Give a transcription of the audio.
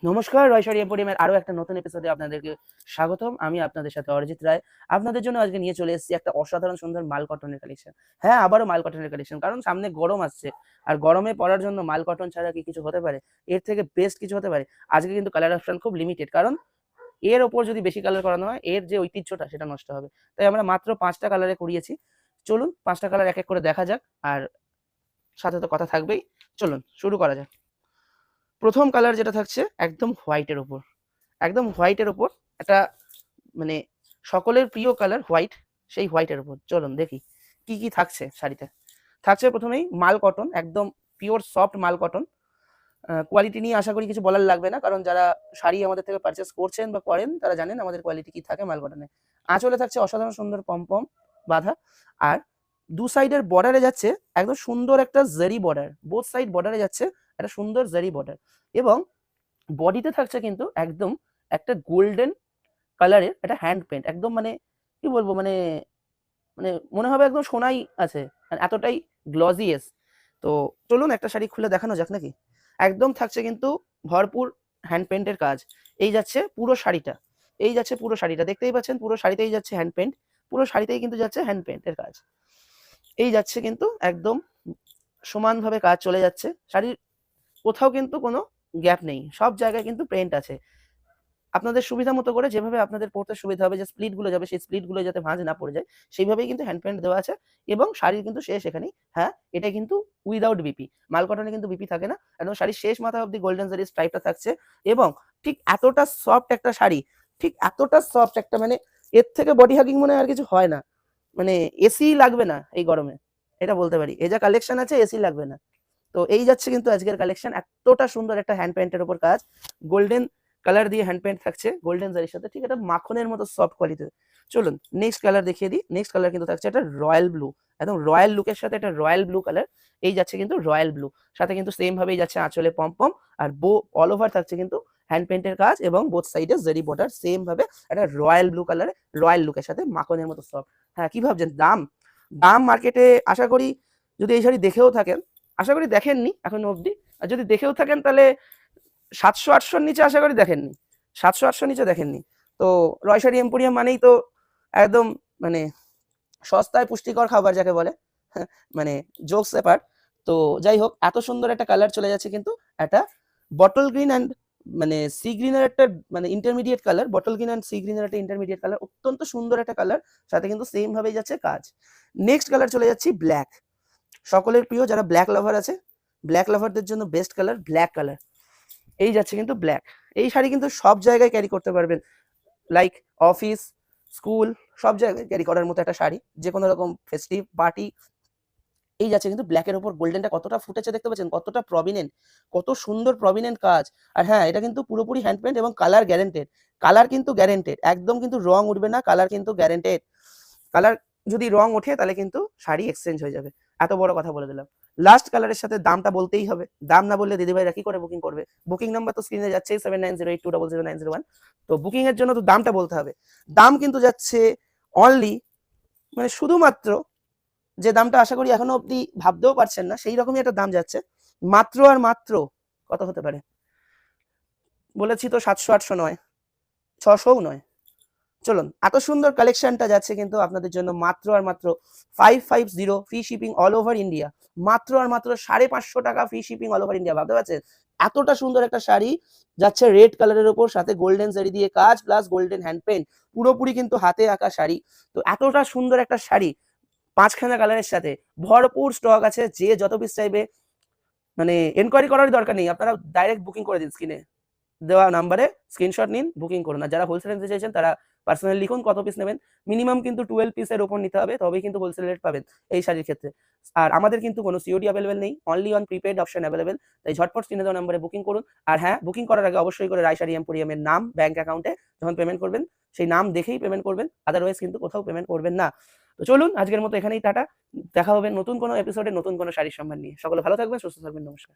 নমস্কার, রয়শারি এম্পোরিয়ামের আরো একটা নতুন এপিসোডে আপনাদেরকে স্বাগতম। আমি আপনাদের সাথে অরিজিৎ রায়। আপনাদের জন্য আজকে নিয়ে চলে এসেছি একটা অসাধারণ সুন্দর মাল কটনের কালেকশন। হ্যাঁ, আবারও মাল কটনের কালেকশন, কারণ সামনে গরম আসছে। আর গরমে পড়ার জন্য মাল কটন ছাড়া কি কিছু হতে পারে? এর থেকে বেস্ট কিছু হতে পারে? আজকে কিন্তু কালার অপশন খুব লিমিটেড, কারণ এর ওপর যদি বেশি কালার করানো হয় এর যে ঐতিহ্যটা সেটা নষ্ট হবে। তাই আমরা মাত্র 5টা কালারে করিয়েছি। চলুন 5টা কালার এক এক করে দেখা যাক। আর সাথে তো কথা থাকবেই। চলুন শুরু করা যাক। প্রথম কালার যেটা থাকছে একদম হোয়াইটের ওপর, একদম হোয়াইটের ওপর একটা মানে সকলের প্রিয় কালার হোয়াইট। সেই হোয়াইটের ওপর চলুন দেখি কি কি থাকছে শাড়িতে। থাকছে প্রথমেই মাল কটন, একদম পিওর সফট মাল কটন। কোয়ালিটি নিয়ে আশা করি কিছু বলার লাগবে না, কারণ যারা শাড়ি আমাদের থেকে পারচেস করছেন বা করেন তারা জানেন আমাদের কোয়ালিটি কি থাকে মাল কটনে। আঁচলে থাকছে অসাধারণ সুন্দর পমপম বাঁধা, আর দু সাইডের বর্ডারে যাচ্ছে একদম সুন্দর একটা জারি বর্ডার। বোথ সাইড বর্ডারে যাচ্ছে একটা সুন্দর জারি বর্ডার, এবং বডিতে থাকছে কিন্তু একদম একটা গোল্ডেন কালারের একটা হ্যান্ড পেন্ট। একদম মানে কি বলবো, মানে মানে মনে হবে একদম সোনাই আছে, মানে এতটাই গ্লজিয়াস। তো চলুন একটা শাড়ি খুলে দেখানো যাক নাকি। একদম থাকছে কিন্তু ভরপুর হ্যান্ড পেন্টের কাজ। এই যাচ্ছে পুরো শাড়িটা, এই যাচ্ছে পুরো শাড়িটা, দেখতেই পাচ্ছেন পুরো শাড়িতেই যাচ্ছে হ্যান্ড পেন্ট। পুরো শাড়িতেই কিন্তু যাচ্ছে হ্যান্ড পেন্টের কাজ। এই যাচ্ছে কিন্তু একদম সমানভাবে কাজ চলে যাচ্ছে শাড়ির, কোথাও কিন্তু কোনো গ্যাপ নেই, সব জায়গায় কিন্তু প্রিন্ট আছে। আপনাদের সুবিধা মতো করে যেভাবে আপনাদের পড়তে সুবিধা হবে, যে স্প্লিট গুলো যাবে সেই স্প্লিট গুলো যাতে ভাঁজ না পড়ে যায়, সেইভাবেই কিন্তু হ্যান্ড প্যান্ট দেওয়া আছে। এবং শাড়ির কিন্তু শেষ এখানেই। হ্যাঁ, এটা কিন্তু উইদাউট বিপি। মাল কটনে কিন্তু বিপি থাকে না, একদম শাড়ির শেষ মাথা অব্দি গোল্ডেন জারি স্ট্রাইপটা থাকছে। এবং ঠিক এতটা সফট একটা শাড়ি, ঠিক এতটা সফট একটা, মানে এর থেকে বডি হাগিং মনে হয় আর কিছু হয় না। মানে এসি লাগবে না এই গরমে, এটা বলতে পারি। এই যা কালেকশন আছে এসি লাগবে না। তো এই যাচ্ছে কিন্তু আজকের কালেকশন, এতটা সুন্দর একটা হ্যান্ড প্যান্টের উপর কাজ। গোল্ডেন কালার দিয়ে হ্যান্ড প্যান্ট থাকছে গোল্ডেন জারির সাথে, ঠিক এটা মাখনের মতো সফট কোয়ালিটির। চলুন নেক্সট কালার দেখিয়ে দিই। নেক্সট কালার কিন্তু থাকছে একটা রয়্যাল ব্লু, একদম রয়্যাল লুকের সাথে একটা রয়্যাল ব্লু কালার। এই যাচ্ছে কিন্তু রয়্যাল ব্লু, সাথে কিন্তু সেম ভাবেই যাচ্ছে আঁচলে পম আর অল ওভার থাকছে কিন্তু হ্যান্ড পেন্টের কাজ, এবং বোথ সাইডে জারি বর্ডার সেম ভাবে একটা রয়্যাল ব্লু কালারে রয়্যাল লুকের সাথে মাখনের মতো সফট। হ্যাঁ, কি ভাবছেন দাম? দাম মার্কেটে আশা করি, যদি এই শাড়ি দেখেও থাকেন, আশা করি দেখেননি এখনো অবধি, আর যদি দেখেও থাকেন তাহলে 700-800-র নিচে আশা করি দেখেননি। 700-800 নিচে দেখেননি। তো রয়শারি এম্পোরিয়াম মানেই তো একদম মানে সস্তায় পুষ্টিকর খাবার যাকে বলে। মানে জোকস অ্যাপার্ট। তো যাই হোক, এত সুন্দর একটা কালার চলে যাচ্ছে কিন্তু একটা বটল গ্রিন অ্যান্ড মানে সি গ্রিনের একটা মানে intermediate colour. Bottle green and sea গ্রিনের একটা ইন্টারমিডিয়েট কালার, অত্যন্ত সুন্দর একটা কালার, সাথে কিন্তু সেম ভাবেই যাচ্ছে কাজ। নেক্সট কালার চলে যাচ্ছি ব্ল্যাক। সকলের প্রিয় যারা ব্ল্যাক লাভার আছে, ব্ল্যাক লাভারদের জন্য বেস্ট কালার ব্ল্যাক কালার। এই যাচ্ছে কিন্তু ব্ল্যাক। এই শাড়ি কিন্তু সব জায়গায় ক্যারি করতে পারবেন, লাইক অফিস, স্কুল, সব জায়গায় ক্যারি করার মতো একটা শাড়ি, যে কোনো রকম ফেস্টিভ পার্টি। এই যাচ্ছে কিন্তু ব্ল্যাকের উপর গোল্ডেনটা কতটা ফুটেছে দেখতে পাচ্ছেন, কতটা প্রভিনেন্ট, কত সুন্দর প্রভিনেন্ট কাজ। আর হ্যাঁ, এটা কিন্তু পুরোপুরি হ্যান্ড পেন্ট এবং কালার গ্যারেন্টেড। কালার কিন্তু গ্যারেন্টেড, একদম কিন্তু রং উঠবে না, কালার কিন্তু গ্যারেন্টেড। কালার যদি রং ওঠে তাহলে কিন্তু শাড়ি এক্সচেঞ্জ হয়ে যাবে। এত বড় কথা বলে দিলাম। লাস্ট কালারের সাথে দামটা বলতেই হবে, দাম না বললে দিদিভাইরা কি করে বুকিং করবে? বুকিং নাম্বার তো স্ক্রিনে যাচ্ছে 7908200901। তো বুকিং এর জন্য তো দামটা বলতে হবে। দাম কিন্তু যাচ্ছে অনলি, মানে শুধুমাত্র, যে দামটা আশা করি এখনো অব্দি ভাবতেও পারছেন না সেই রকমই একটা দাম যাচ্ছে। মাত্র আর মাত্র কত হতে পারে? বলেছি তো 700-800 নয়, 600ও নয়। চলুন, এত সুন্দর কালেকশনটা যাচ্ছে কিন্তু আপনাদের জন্য মাত্র আর মাত্র 550 free shipping all over India. মাত্র আর মাত্র 550 টাকা free shipping all over India. ভাবতে পারছেন এতটা সুন্দর একটা শাড়ি যাচ্ছে রেড কালারের উপর, সাথে গোল্ডেন শাড়ি দিয়ে কাজ প্লাস গোল্ডেন হ্যান্ড পেন্ট, পুরোপুরি কিন্তু হাতে আঁকা শাড়ি। তো এতটা সুন্দর একটা শাড়ি 5খানা কালারের সাথে ভরপুর স্টক আছে। যে যত পিস চাইবে, মানে এনকোয়ারি করার দরকার নেই, আপনারা ডাইরেক্ট বুকিং করে দিন। স্ক্রিনে দেওয়া নাম্বারে স্ক্রিনশট নিন, বুকিং করুন। আর যারা হোলসেল নিতে চাইছেন তারা পার্সোনালি লিখুন কত পিস নেবেন। মিনিমাম কিন্তু 12 পিসের উপর নিতে হবে, তবেই কিন্তু হোলসেল রেট পাবেন এই শাড়ির ক্ষেত্রে। আর আমাদের কিন্তু কোনো সিওডি অ্যাভেলেবেল নেই, only on prepaid option available. তাই ঝটপট স্ক্রিনে দেওয়া নাম্বারে বুকিং করুন। আর হ্যাঁ, বুকিং করার আগে অবশ্যই করে রায়শাড়ি এম্পোরিয়ামের নাম ব্যাংক অ্যাকাউন্টে যখন পেমেন্ট করবেন সেই নাম দেখেই পেমেন্ট করবেন, আদারওয়াইজ কিন্তু কোথাও পেমেন্ট করবেন না। তো চলুন আজকের মতো এখানেই টাটা। দেখা হবে নতুন কোনো এপিসোডে নতুন কোনো শাড়ির সম্মান নিয়ে। সকলে ভালো থাকবেন, সুস্থ থাকবেন, নমস্কার।